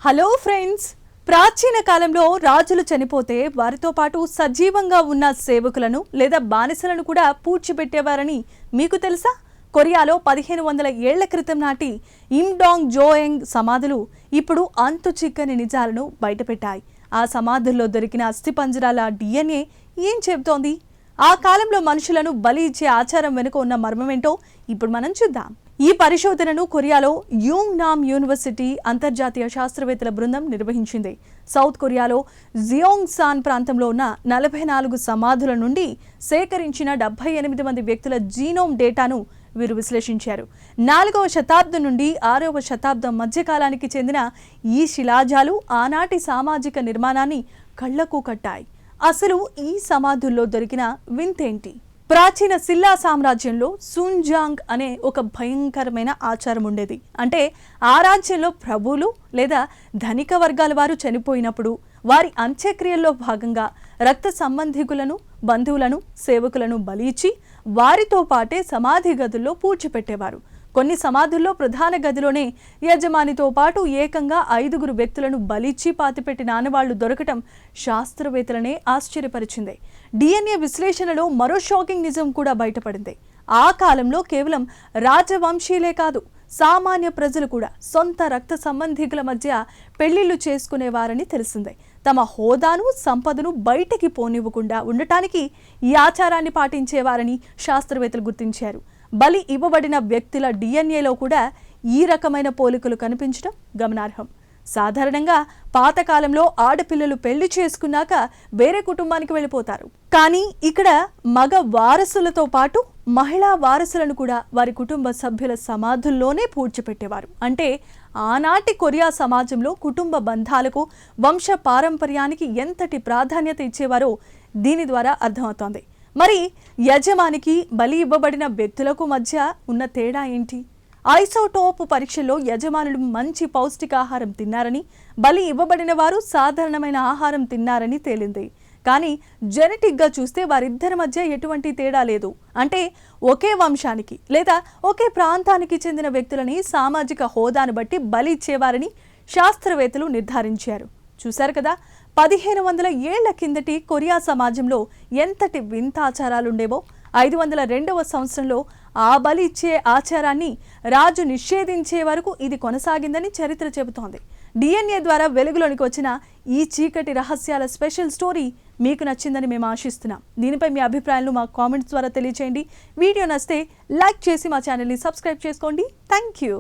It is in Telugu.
హలో ఫ్రెండ్స్, ప్రాచీన కాలంలో రాజులు చనిపోతే వారితో పాటు సజీవంగా ఉన్న సేవకులను లేదా బానిసలను కూడా పూడ్చిపెట్టేవారని మీకు తెలుసా? కొరియాలో 1500 ఏళ్ల క్రితం నాటి ఇమ్డాంగ్ జోయంగ్ సమాధులు ఇప్పుడు అంతు చిక్కని నిజాలను బయటపెట్టాయి. ఆ సమాధుల్లో దొరికిన అస్థిపంజరాల DNA ఏం చెబుతోంది? ఆ కాలంలో మనుషులను బలి ఇచ్చే ఆచారం వెనుక ఉన్న మర్మమేంటో ఇప్పుడు మనం చూద్దాం. ఈ పరిశోధనను కొరియాలో యూంగ్నామ్ యూనివర్సిటీ అంతర్జాతీయ శాస్త్రవేత్తల బృందం నిర్వహించింది. సౌత్ కొరియాలో జియోంగ్సాన్ ప్రాంతంలో ఉన్న 44 సమాధుల నుండి సేకరించిన 78 మంది వ్యక్తుల జీనోమ్ డేటాను వీరు విశ్లేషించారు. 4వ శతాబ్దం నుండి 6వ శతాబ్దం మధ్యకాలానికి చెందిన ఈ శిలాజాలు ఆనాటి సామాజిక నిర్మాణాన్ని కళ్లకు కట్టాయి. అసలు ఈ సమాధుల్లో దొరికిన వింతేంటి? ప్రాచీన సిల్లా సామ్రాజ్యంలో సున్జాంగ్ అనే ఒక భయంకరమైన ఆచారం ఉండేది. అంటే ఆ రాజ్యంలో ప్రభువులు లేదా ధనిక వర్గాల వారు చనిపోయినప్పుడు వారి అంత్యక్రియల్లో భాగంగా రక్త సంబంధికులను, బంధువులను, సేవకులను బలి ఇచ్చి వారితో పాటే సమాధి గదుల్లో పూడ్చిపెట్టేవారు. కొన్ని సమాధుల్లో ప్రధాన గదిలోనే యజమానితో పాటు ఏకంగా 5 వ్యక్తులను బలిచ్చి పాతిపెట్టిన ఆనవాళ్లు దొరకటం శాస్త్రవేత్తలనే ఆశ్చర్యపరిచింది. DNA విశ్లేషణలో మరో షాకింగ్ నిజం కూడా బయటపడింది. ఆ కాలంలో కేవలం రాజవంశీయులే కాదు, సామాన్య ప్రజలు కూడా సొంత రక్త సంబంధికుల మధ్య పెళ్లిళ్లు చేసుకునేవారని తెలిసిందే. తమ హోదాను, సంపదను బయటికి పోనివ్వకుండా ఉండటానికి ఈ ఆచారాన్ని పాటించేవారని శాస్త్రవేత్తలు గుర్తించారు. బలి ఇవ్వబడిన వ్యక్తుల DNAలో కూడా ఈ రకమైన పోలికలు కనిపించడం గమనార్హం. సాధారణంగా పాతకాలంలో ఆడపిల్లలు పెళ్లి చేసుకున్నాక వేరే కుటుంబానికి వెళ్ళిపోతారు. కానీ ఇక్కడ మగ వారసులతో పాటు మహిళా వారసులను కూడా వారి కుటుంబ సభ్యుల సమాధుల్లోనే పూడ్చిపెట్టేవారు. అంటే ఆనాటి కొరియా సమాజంలో కుటుంబ బంధాలకు, వంశ పారంపర్యానికి ఎంతటి ప్రాధాన్యత ఇచ్చేవారో దీని ద్వారా అర్థమవుతోంది. మరి యజమానికి బలి ఇవ్వబడిన వ్యక్తులకు మధ్య ఉన్న తేడా ఏంటి? ఐసోటోప్ పరీక్షల్లో యజమానులు మంచి పౌష్టికాహారం తిన్నారని, బలి ఇవ్వబడిన వారు సాధారణమైన ఆహారం తిన్నారని తేలింది. కానీ జెనెటిక్గా చూస్తే వారిద్దరి మధ్య ఎటువంటి తేడా లేదు. అంటే ఒకే వంశానికి లేదా ఒకే ప్రాంతానికి చెందిన వ్యక్తులని సామాజిక హోదాను బట్టి బలి ఇచ్చేవారని శాస్త్రవేత్తలు నిర్ధారించారు. చూశారు కదా, 1500 ఏళ్ల కిందటి కొరియా సమాజంలో ఎంతటి వింత ఆచారాలుండేవో. 502వ సంవత్సరంలో ఆ బలి ఇచ్చే ఆచారాన్ని రాజు నిషేధించే వరకు ఇది కొనసాగిందని చరిత్ర చెబుతోంది. DNA ద్వారా వెలుగులోనికి వచ్చిన ఈ చీకటి రహస్యాల స్పెషల్ స్టోరీ మీకు నచ్చిందని మేము ఆశిస్తున్నాం. దీనిపై మీ అభిప్రాయాలను మా కామెంట్స్ ద్వారా తెలియచేయండి. వీడియో నచ్చితే లైక్ చేసి మా ఛానల్ని సబ్స్క్రైబ్ చేసుకోండి. Thank you.